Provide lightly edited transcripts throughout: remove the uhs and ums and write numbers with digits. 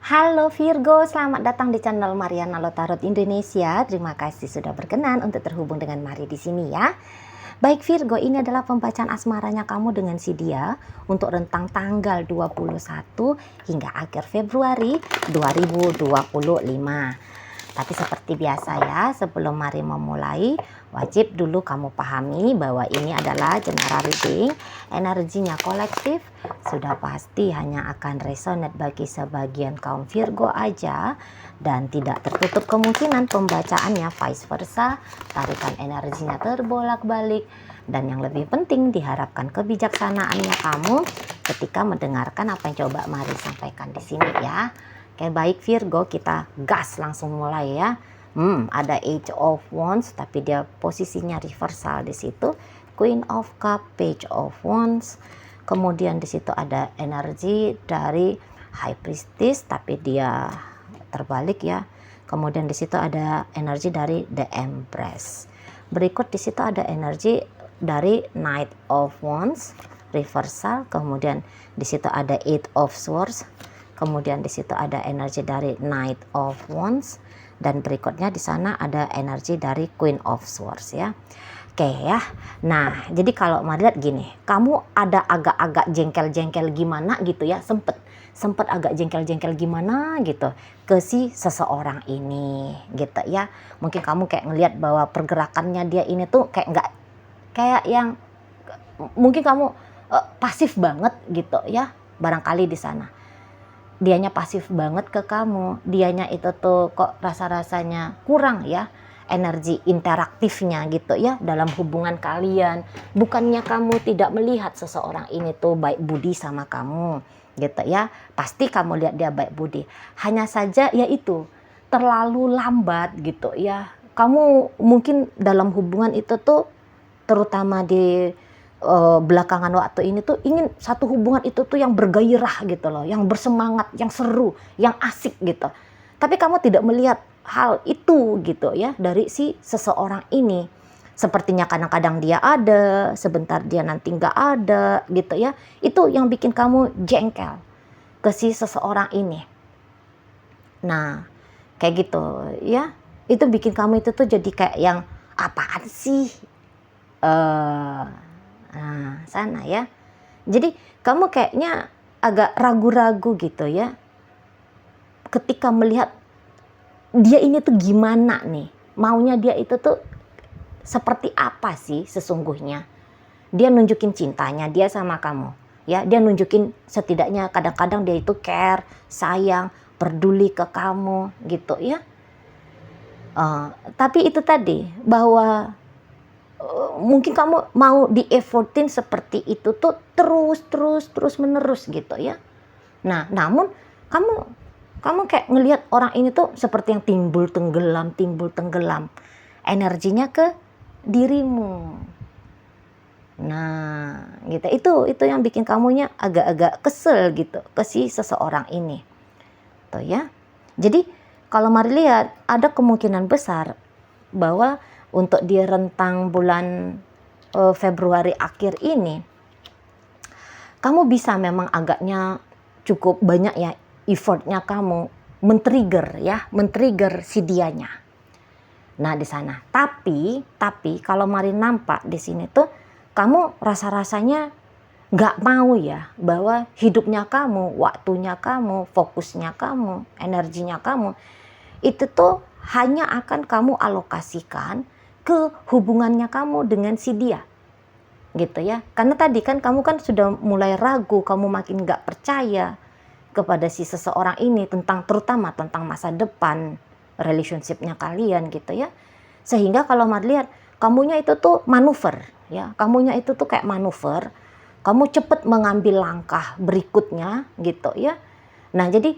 Halo Virgo, selamat datang di channel Mariana Lotarot Indonesia. Terima kasih sudah berkenan untuk terhubung dengan Mari di sini ya. Baik Virgo, ini adalah pembacaan asmaranya kamu dengan si dia untuk rentang tanggal 21 hingga akhir Februari 2025. Tapi seperti biasa ya, sebelum Mari memulai, wajib dulu kamu pahami bahwa ini adalah general reading, energinya kolektif, sudah pasti hanya akan resonate bagi sebagian kaum Virgo aja, dan tidak tertutup kemungkinan pembacaannya vice versa, tarikan energinya terbolak-balik, dan yang lebih penting diharapkan kebijaksanaannya kamu ketika mendengarkan apa yang coba Mari sampaikan di sini ya. Oke, baik Virgo, kita gas langsung mulai ya. Ada Age of Wands, tapi dia posisinya reversal di situ. Queen of Cup, Page of Wands. Kemudian di situ ada energi dari High Priestess, tapi dia terbalik ya. Kemudian di situ ada energi dari The Empress. Berikut di situ ada energi dari Knight of Wands, reversal. Kemudian di situ ada Eight of Swords. Kemudian di situ ada energi dari Knight of Wands, dan berikutnya di sana ada energi dari Queen of Swords ya. Oke ya. Nah, jadi kalau Mari lihat gini, kamu ada agak-agak jengkel-jengkel gimana gitu ya, sempet agak jengkel-jengkel gimana gitu ke si seseorang ini gitu ya. Mungkin kamu kayak ngelihat bahwa pergerakannya dia ini tuh kayak nggak, kayak yang mungkin kamu pasif banget gitu ya, barangkali di sana. Dianya pasif banget ke kamu, dianya itu tuh kok rasa-rasanya kurang ya energi interaktifnya gitu ya dalam hubungan kalian. Bukannya kamu tidak melihat seseorang ini tuh baik budi sama kamu gitu ya, pasti kamu lihat dia baik budi, hanya saja yaitu terlalu lambat gitu ya. Kamu mungkin dalam hubungan itu tuh, terutama di belakangan waktu ini tuh ingin satu hubungan itu tuh yang bergairah gitu loh, yang bersemangat, yang seru, yang asik gitu. Tapi kamu tidak melihat hal itu gitu ya dari si seseorang ini. Sepertinya kadang-kadang dia ada, sebentar dia nanti nggak ada gitu ya. Itu yang bikin kamu jengkel ke si seseorang ini. Nah, kayak gitu ya. Itu bikin kamu itu tuh jadi kayak yang apaan sih? Nah, sana ya. Jadi kamu kayaknya agak ragu-ragu gitu ya ketika melihat dia ini tuh gimana nih. Maunya dia itu tuh seperti apa sih sesungguhnya. Dia nunjukin cintanya dia sama kamu. Ya, dia nunjukin setidaknya kadang-kadang dia itu care, sayang, peduli ke kamu gitu ya. Tapi itu tadi bahwa mungkin kamu mau di-effortin seperti itu tuh terus menerus gitu ya. Nah, namun kamu kayak ngelihat orang ini tuh seperti yang timbul tenggelam energinya ke dirimu. Nah, gitu. Itu yang bikin kamunya agak-agak kesel gitu ke si seseorang ini. Tuh ya. Jadi kalau Mari lihat ada kemungkinan besar bahwa untuk di rentang bulan Februari akhir ini, kamu bisa memang agaknya cukup banyak ya effortnya kamu men-trigger si dianya. Nah di sana. Tapi kalau Mari nampak di sini tuh kamu rasa-rasanya nggak mau ya bahwa hidupnya kamu, waktunya kamu, fokusnya kamu, energinya kamu itu tuh hanya akan kamu alokasikan ke hubungannya kamu dengan si dia gitu ya. Karena tadi kan kamu kan sudah mulai ragu, kamu makin gak percaya kepada si seseorang ini terutama tentang masa depan relationshipnya kalian gitu ya. Sehingga kalau Mari lihat kamunya itu tuh manuver ya, kamunya itu tuh kayak manuver, kamu cepet mengambil langkah berikutnya gitu ya. Nah jadi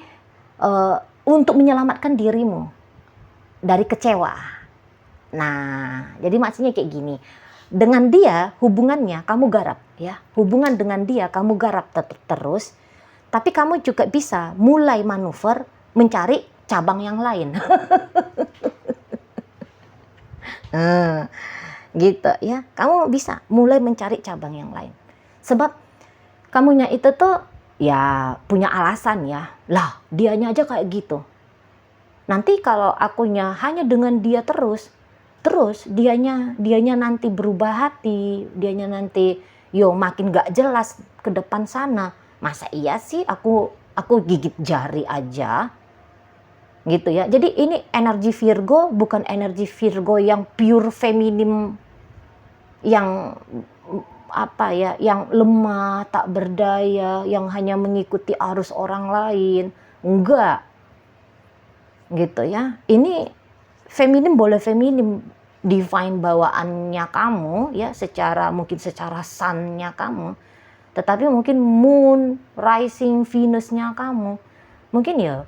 untuk menyelamatkan dirimu dari kecewa. Nah, jadi maksudnya kayak gini. Dengan dia hubungannya kamu garap ya. Hubungan dengan dia kamu garap terus. Tapi kamu juga bisa mulai manuver mencari cabang yang lain. Gitu ya. Kamu bisa mulai mencari cabang yang lain. Sebab kamunya itu tuh ya punya alasan ya, lah dianya aja kayak gitu. Nanti kalau akunya hanya dengan dia terus dianya nanti berubah hati, dianya nanti makin gak jelas ke depan sana. Masa iya sih aku gigit jari aja gitu ya. Jadi ini energi Virgo bukan energi Virgo yang pure feminim, yang apa ya, yang lemah, tak berdaya, yang hanya mengikuti arus orang lain. Enggak gitu ya. Ini feminim boleh feminim, divine bawaannya kamu ya, mungkin secara sun-nya kamu, tetapi mungkin moon, rising Venus-nya kamu mungkin ya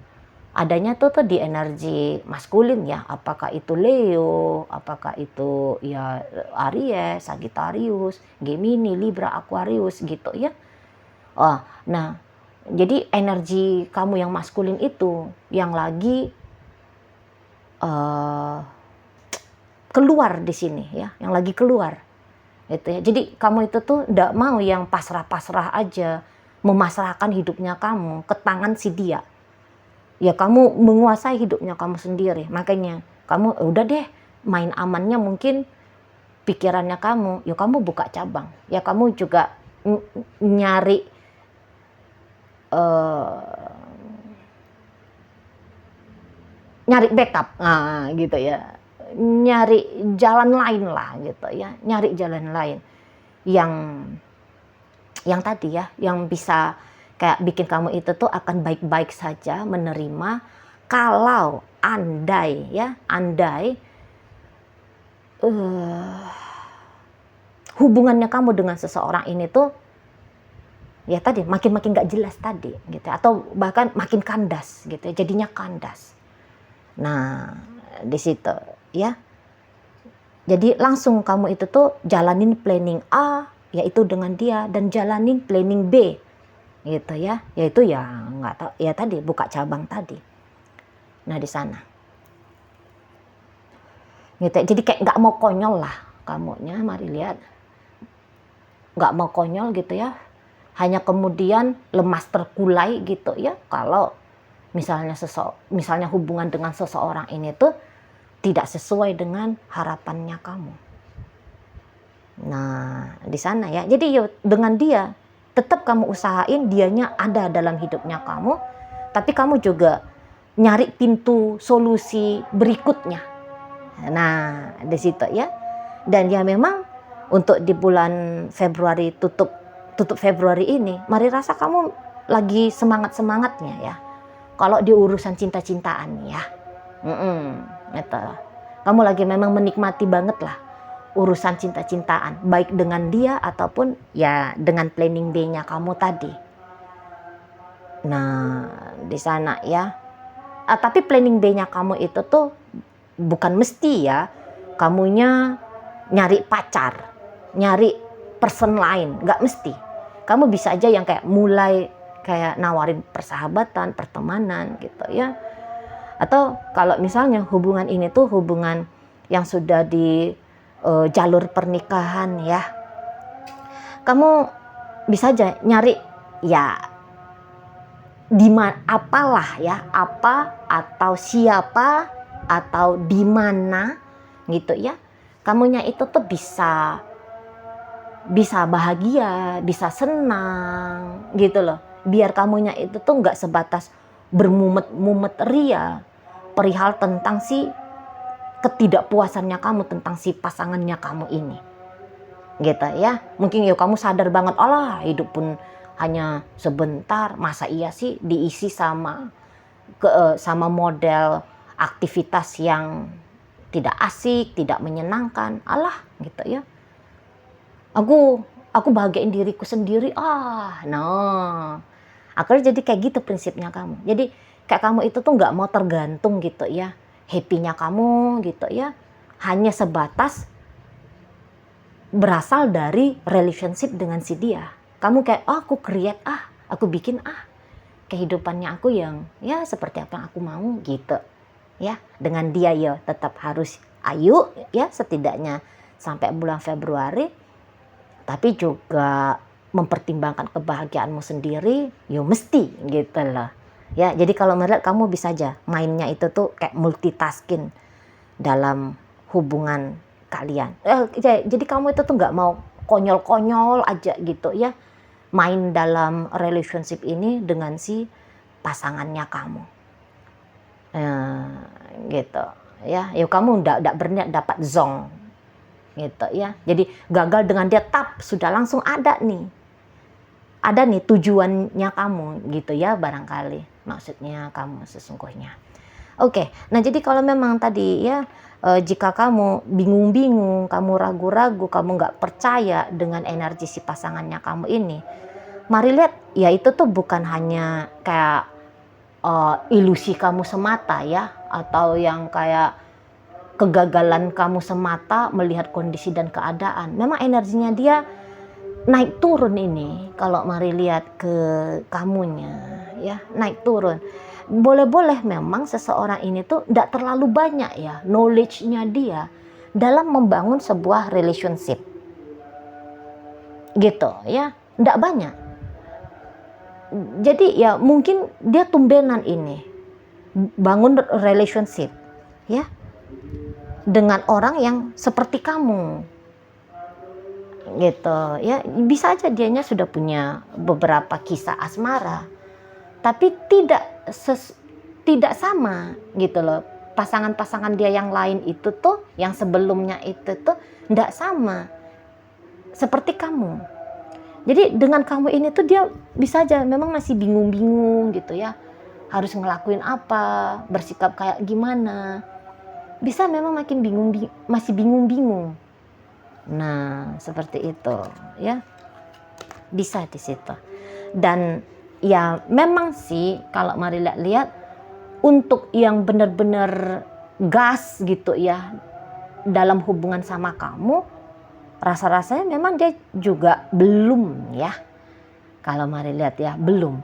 adanya tuh di energi maskulin ya, apakah itu Leo, apakah itu ya Aries, Sagittarius, Gemini, Libra, Aquarius gitu ya. Nah jadi energi kamu yang maskulin itu yang lagi keluar di sini ya, yang lagi keluar gitu ya. Jadi kamu itu tuh ndak mau yang pasrah-pasrah aja, memasrahkan hidupnya kamu ke tangan si dia. Ya kamu menguasai hidupnya kamu sendiri. Makanya kamu udah deh, main amannya mungkin pikirannya kamu, ya kamu buka cabang. Ya kamu juga nyari backup, nah gitu ya, nyari jalan lain lah gitu ya, nyari jalan lain yang tadi ya, yang bisa kayak bikin kamu itu tuh akan baik-baik saja menerima kalau andai hubungannya kamu dengan seseorang ini tuh ya tadi makin gak jelas tadi gitu, atau bahkan makin kandas gitu ya, jadinya kandas. Nah di situ ya, jadi langsung kamu itu tuh jalanin planning A yaitu dengan dia, dan jalanin planning B gitu ya, yaitu ya nggak tahu ya tadi, buka cabang tadi. Nah di sana gitu, jadi kayak nggak mau konyol lah kamunya, mari lihat, nggak mau konyol gitu ya, hanya kemudian lemas terkulai gitu ya kalau misalnya hubungan dengan seseorang ini tuh tidak sesuai dengan harapannya kamu. Nah di sana ya, jadi yuk dengan dia tetap kamu usahain dianya ada dalam hidupnya kamu, tapi kamu juga nyari pintu solusi berikutnya. Nah di situ ya. Dan ya memang untuk di bulan Februari, tutup Februari ini, mari rasa kamu lagi semangatnya ya kalau di urusan cinta-cintaan ya. Gitu. Kamu lagi memang menikmati banget lah urusan cinta-cintaan, baik dengan dia ataupun ya dengan planning B-nya kamu tadi. Nah di sana ya, tapi planning B-nya kamu itu tuh bukan mesti ya kamunya nyari pacar, nyari person lain, nggak mesti. Kamu bisa aja yang kayak mulai kayak nawarin persahabatan, pertemanan gitu ya. Atau kalau misalnya hubungan ini tuh hubungan yang sudah di jalur pernikahan ya, kamu bisa aja nyari ya apalah ya, apa atau siapa atau di mana gitu ya, kamunya itu tuh bisa bahagia, bisa senang gitu loh, biar kamunya itu tuh nggak sebatas bermumet-mumet ria perihal tentang si ketidakpuasannya kamu tentang si pasangannya kamu ini gitu ya. Mungkin ya kamu sadar banget, alah hidup pun hanya sebentar, masa iya sih diisi sama model aktivitas yang tidak asik, tidak menyenangkan, alah gitu ya, aku bahagiain diriku sendiri, akhirnya jadi kayak gitu prinsipnya kamu. Jadi kayak kamu itu tuh nggak mau tergantung gitu ya, happy-nya kamu gitu ya hanya sebatas berasal dari relationship dengan si dia. Kamu kayak aku create aku bikin kehidupannya aku yang ya seperti apa yang aku mau gitu ya. Dengan dia ya tetap harus ya setidaknya sampai bulan Februari, tapi juga mempertimbangkan kebahagiaanmu sendiri, ya mesti gitu loh. Ya, jadi kalau melihat kamu bisa aja mainnya itu tuh kayak multitasking dalam hubungan kalian. Jadi kamu itu tuh nggak mau konyol-konyol aja gitu ya, main dalam relationship ini dengan si pasangannya kamu. Gitu ya. Ya kamu ndak berniat dapat zong gitu ya. Jadi gagal dengan dia sudah langsung ada nih tujuannya kamu gitu ya, barangkali maksudnya kamu sesungguhnya. Oke, nah jadi kalau memang tadi ya jika kamu bingung-bingung, kamu ragu-ragu, kamu nggak percaya dengan energi si pasangannya kamu ini, mari lihat ya itu tuh bukan hanya kayak ilusi kamu semata ya, atau yang kayak kegagalan kamu semata melihat kondisi dan keadaan. Memang energinya dia naik turun ini, kalau mari lihat ke kamunya ya, naik turun. Boleh-boleh memang seseorang ini tuh tidak terlalu banyak ya knowledge-nya dia dalam membangun sebuah relationship gitu ya, tidak banyak. Jadi ya mungkin dia tumbenan ini bangun relationship ya dengan orang yang seperti kamu gitu ya. Bisa aja dianya sudah punya beberapa kisah asmara, tapi tidak sama gitu loh. Pasangan-pasangan dia yang lain itu tuh, yang sebelumnya itu tuh tidak sama seperti kamu. Jadi dengan kamu ini tuh dia bisa aja memang masih bingung-bingung gitu ya, harus ngelakuin apa, bersikap kayak gimana. Bisa memang makin masih bingung-bingung. Nah, seperti itu ya. Bisa di situ. Dan ya memang sih kalau mari lihat untuk yang benar-benar gas gitu ya dalam hubungan sama kamu, rasa-rasanya memang dia juga belum ya. Kalau mari lihat ya, belum.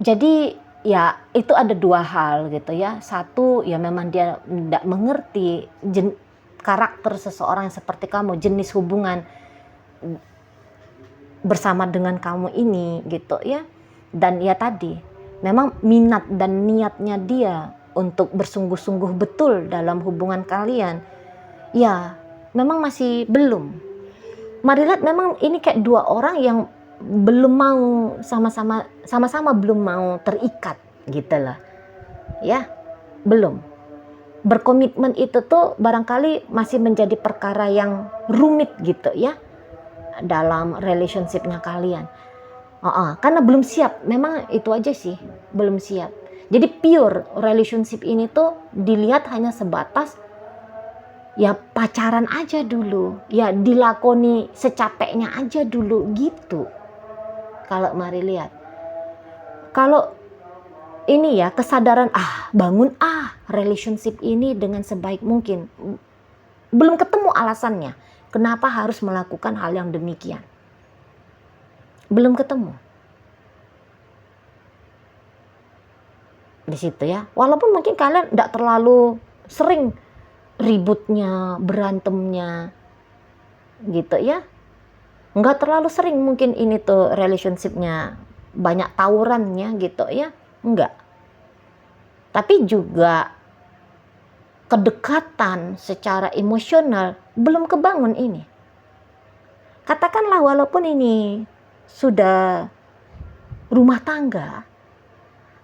Jadi ya itu ada dua hal gitu ya. Satu ya memang dia tidak mengerti karakter seseorang yang seperti kamu, jenis hubungan bersama dengan kamu ini gitu ya. Dan ya tadi memang minat dan niatnya dia untuk bersungguh-sungguh betul dalam hubungan kalian ya memang masih belum. Mari lihat memang ini kayak dua orang yang belum mau sama-sama belum mau terikat gitu lah ya, belum. Berkomitmen itu tuh barangkali masih menjadi perkara yang rumit gitu ya dalam relationship-nya kalian. Karena belum siap, memang itu aja sih, belum siap. Jadi pure relationship ini tuh dilihat hanya sebatas ya pacaran aja dulu, ya dilakoni secapeknya aja dulu gitu. Kalau mari lihat, kalau ini ya kesadaran bangun relationship ini dengan sebaik mungkin, belum ketemu alasannya kenapa harus melakukan hal yang demikian, belum ketemu di situ ya. Walaupun mungkin kalian tidak terlalu sering ributnya, berantemnya gitu ya, nggak terlalu sering mungkin ini tuh relationshipnya banyak tawurannya gitu ya, enggak. Tapi juga kedekatan secara emosional belum kebangun ini. Katakanlah walaupun ini sudah rumah tangga,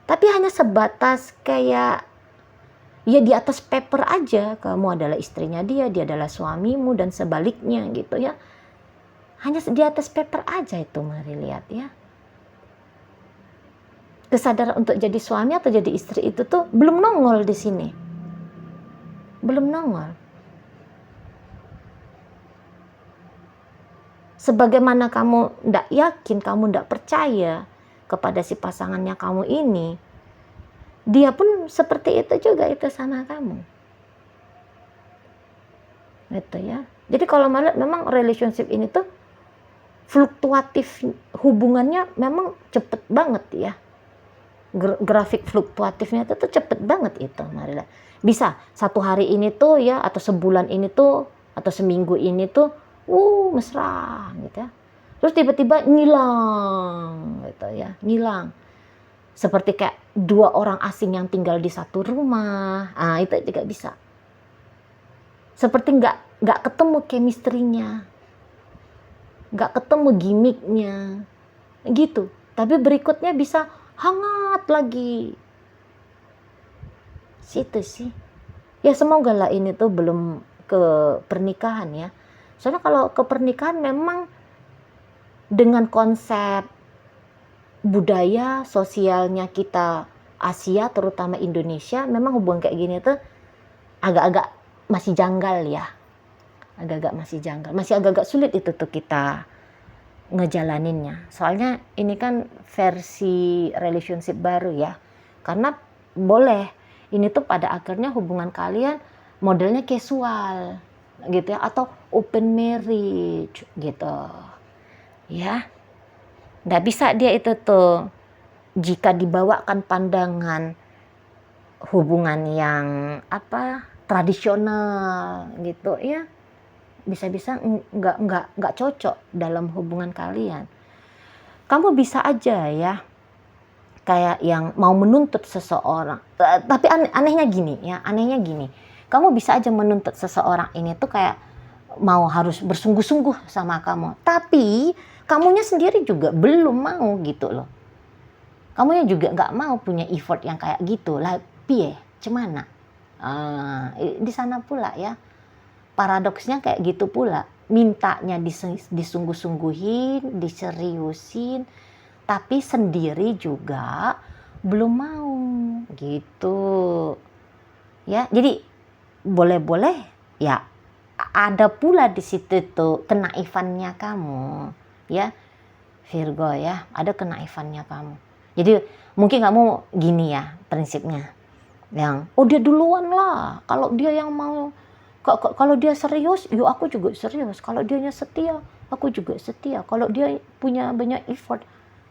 tapi hanya sebatas kayak ya di atas paper aja, kamu adalah istrinya dia adalah suamimu dan sebaliknya gitu ya. Hanya di atas paper aja itu, mari lihat ya. Kesadaran untuk jadi suami atau jadi istri itu tuh belum nongol di sini. Belum nongol. Sebagaimana kamu tidak yakin, kamu tidak percaya kepada si pasangannya kamu ini, dia pun seperti itu juga itu sama kamu. Gitu ya. Jadi kalau melihat memang relationship ini tuh fluktuatif, hubungannya memang cepet banget ya. Grafik fluktuatifnya itu tuh cepet banget itu, marilah. Bisa satu hari ini tuh ya, atau sebulan ini tuh, atau seminggu ini tuh mesra gitu ya, terus tiba-tiba ngilang gitu ya, ngilang. Seperti kayak dua orang asing yang tinggal di satu rumah, itu juga bisa. Seperti nggak ketemu chemistry-nya, nggak ketemu gimmicknya, gitu. Tapi berikutnya bisa hangat lagi. Situ sih. Ya semoga lah ini tuh belum ke pernikahan ya. Soalnya kalau ke pernikahan memang dengan konsep budaya sosialnya kita Asia, terutama Indonesia, memang hubungan kayak gini tuh agak-agak masih janggal ya. Agak-agak masih janggal. Masih agak-agak sulit itu tuh kita ngejalaninnya. Soalnya ini kan versi relationship baru ya. Karena boleh, ini tuh pada akhirnya hubungan kalian modelnya casual gitu ya, atau open marriage gitu ya. Nggak bisa dia itu tuh, jika dibawakan pandangan hubungan yang tradisional gitu ya, bisa-bisa nggak cocok dalam hubungan kalian. Kamu bisa aja ya kayak yang mau menuntut seseorang, tapi anehnya gini, kamu bisa aja menuntut seseorang ini tuh kayak mau harus bersungguh-sungguh sama kamu, tapi kamunya sendiri juga belum mau gitu loh. Kamunya juga nggak mau punya effort yang kayak gitu lah, piye cemana. Di sana pula ya paradoksnya kayak gitu pula, mintanya disungguh-sungguhin, diseriusin, tapi sendiri juga belum mau gitu ya. Jadi boleh-boleh ya, ada pula di situ tuh kenaifannya kamu ya Virgo ya, ada kenaifannya kamu. Jadi mungkin kamu gini ya prinsipnya, yang dia duluan lah, kalau dia yang mau, kalau dia serius, yuk aku juga serius. Kalau dianya setia, aku juga setia. Kalau dia punya banyak effort,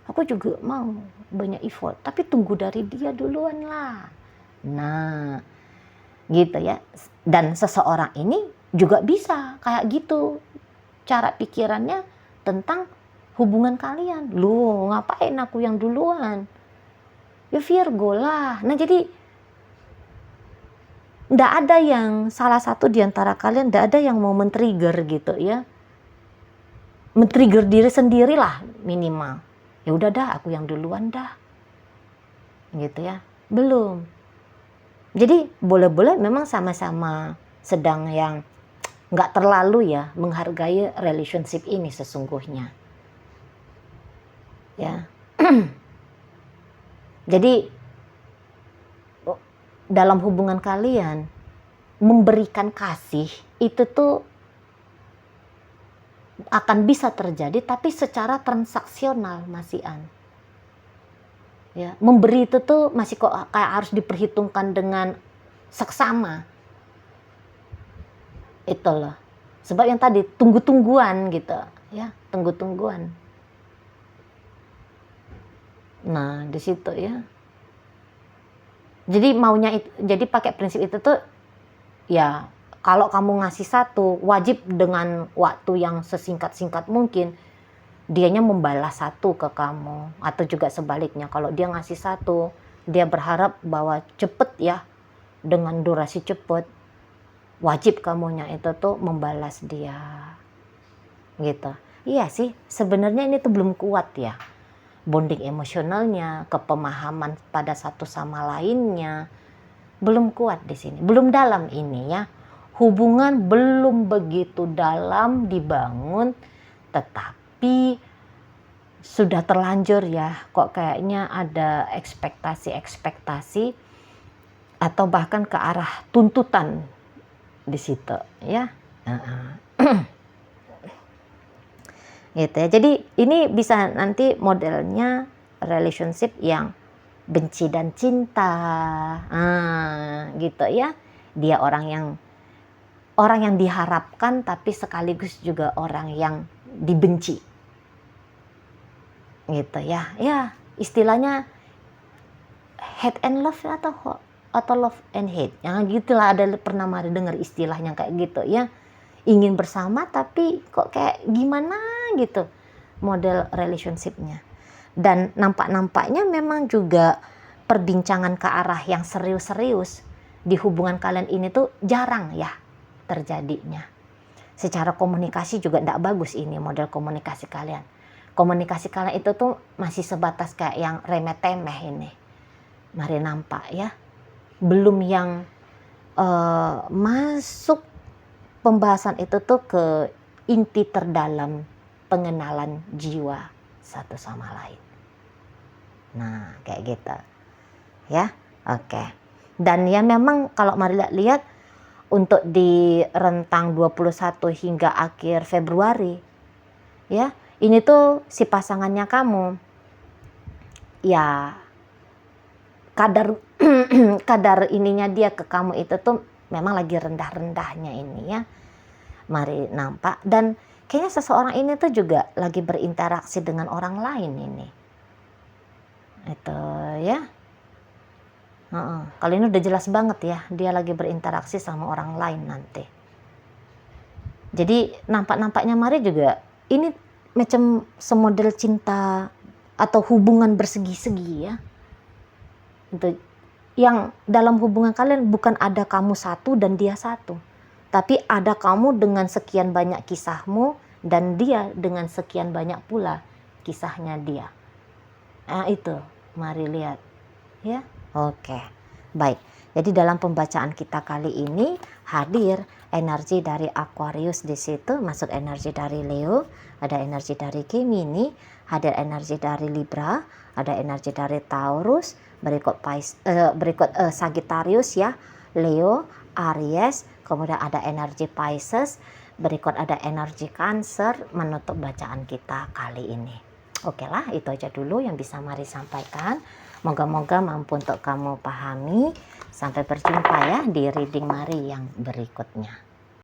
aku juga mau banyak effort. Tapi tunggu dari dia duluan lah. Nah, gitu ya. Dan seseorang ini juga bisa kayak gitu cara pikirannya tentang hubungan kalian. Lu ngapain aku yang duluan? Ya Virgo lah. Nah jadi nggak ada yang salah satu di antara kalian, nggak ada yang mau men-trigger gitu ya. Men-trigger diri sendiri lah minimal. Ya udah dah, aku yang duluan dah. Gitu ya. Belum. Jadi boleh-boleh memang sama-sama sedang yang nggak terlalu ya menghargai relationship ini sesungguhnya. Ya. Jadi dalam hubungan kalian memberikan kasih itu tuh akan bisa terjadi, tapi secara transaksional masihan. Ya, memberi itu tuh masih kok kayak harus diperhitungkan dengan seksama. Itu loh. Sebab yang tadi tunggu-tungguan gitu, ya, tunggu-tungguan. Nah, di situ ya. Jadi maunya itu, jadi pakai prinsip itu tuh ya, kalau kamu ngasih satu, wajib dengan waktu yang sesingkat-singkat mungkin dianya membalas satu ke kamu, atau juga sebaliknya, kalau dia ngasih satu, dia berharap bahwa cepet ya, dengan durasi cepet, wajib kamunya itu tuh membalas dia gitu. Iya sih, sebenarnya ini tuh belum kuat ya bonding emosionalnya, kepemahaman pada satu sama lainnya belum kuat di sini, belum dalam ini ya. Hubungan belum begitu dalam dibangun, tetapi sudah terlanjur ya, kok kayaknya ada ekspektasi atau bahkan ke arah tuntutan di situ ya. Gitu ya. Jadi ini bisa nanti modelnya relationship yang benci dan cinta, gitu ya. Dia orang yang diharapkan, tapi sekaligus juga orang yang dibenci, gitu ya. Ya istilahnya hate and love atau love and hate, yang gitulah. Ada pernah dengar istilahnya kayak gitu ya. Ingin bersama tapi kok kayak gimana gitu. model relationship-nya. Dan nampaknya memang juga perbincangan ke arah yang serius-serius di hubungan kalian ini tuh jarang ya terjadinya. Secara komunikasi juga tidak bagus ini model komunikasi kalian. Komunikasi kalian itu tuh masih sebatas kayak yang remeh-temeh ini. Mari nampak ya. Belum yang masuk pembahasan itu tuh ke inti terdalam pengenalan jiwa satu sama lain. Nah, kayak gitu. Ya, oke. Dan ya memang kalau mari lihat untuk di rentang 21 hingga akhir Februari, ya, ini tuh si pasangannya kamu, ya kadar kadar ininya dia ke kamu itu tuh memang lagi rendah-rendahnya ini ya. Mari nampak, dan kayaknya seseorang ini tuh juga lagi berinteraksi dengan orang lain ini. Itu ya. Kalau ini udah jelas banget ya, dia lagi berinteraksi sama orang lain nanti. Jadi nampaknya Mari juga ini macam semodel cinta atau hubungan bersegi-segi ya. Itu yang dalam hubungan kalian bukan ada kamu satu dan dia satu, tapi ada kamu dengan sekian banyak kisahmu dan dia dengan sekian banyak pula kisahnya dia. Nah itu, mari lihat ya. Oke, baik. Jadi dalam pembacaan kita kali ini hadir energi dari Aquarius di situ, masuk energi dari Leo, ada energi dari Gemini, hadir energi dari Libra, ada energi dari Taurus, berikut Sagittarius ya, Leo, Aries, kemudian ada energi Pisces, berikut ada energi Cancer, menutup bacaan kita kali ini. Oke lah, itu aja dulu yang bisa Mari sampaikan. Moga-moga mampu untuk kamu pahami. Sampai berjumpa ya di reading Mari yang berikutnya.